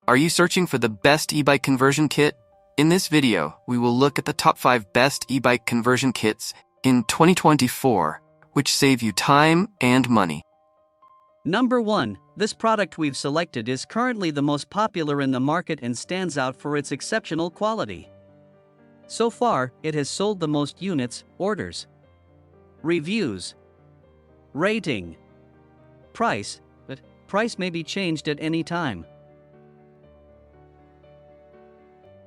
Are you searching for the best e-bike conversion kit? In this video, we will look at the top 5 best e-bike conversion kits in 2024, which save you time and money. Number 1. This product we've selected is currently the most popular in the market and stands out for its exceptional quality. So far, it has sold the most units, orders, reviews, rating, price, but price may be changed at any time.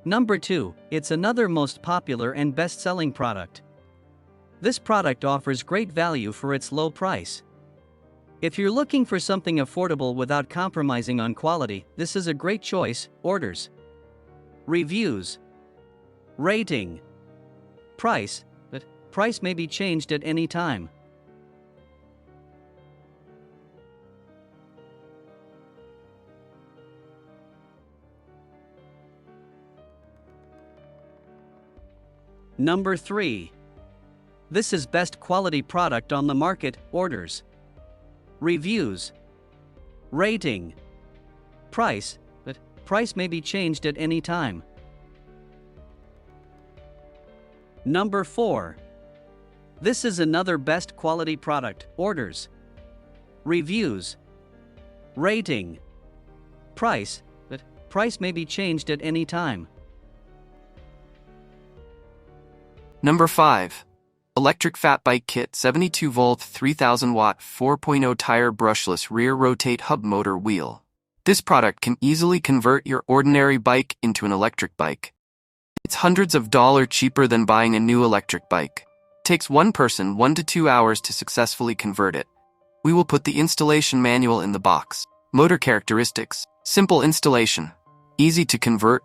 Number 2. It's another most popular and best-selling product. This product offers great value for its low price. If you're looking for something affordable without compromising on quality, this is a great choice. Orders, reviews, rating, price, but price may be changed at any time. Number 3. This is best quality product on the market. Orders, reviews, rating, price, but price may be changed at any time. Number 4. This is another best quality product. Orders, reviews, rating, price, but price may be changed at any time. Number 5. Electric Fat Bike Kit 72-volt 3000-watt 4.0 Tyre Brushless Rear Rotate Hub Motor Wheel. This product can easily convert your ordinary bike into an electric bike. It's hundreds of dollars cheaper than buying a new electric bike. Takes one person 1 to 2 hours to successfully convert it. We will put the installation manual in the box. Motor characteristics: simple installation, easy to convert,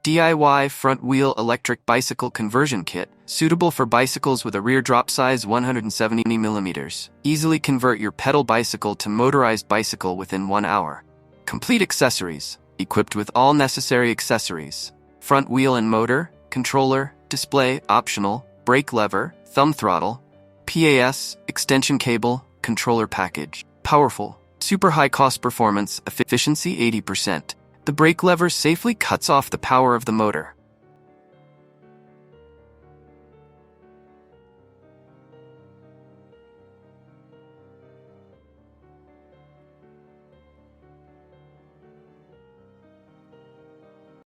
DIY front wheel electric bicycle conversion kit, suitable for bicycles with a rear drop size 170 mm. Easily convert your pedal bicycle to motorized bicycle within 1 hour. Complete accessories, equipped with all necessary accessories. Front wheel and motor, controller, display, optional, brake lever, thumb throttle, PAS, extension cable, controller package. Powerful, super high cost performance, efficiency 80%. The brake lever safely cuts off the power of the motor.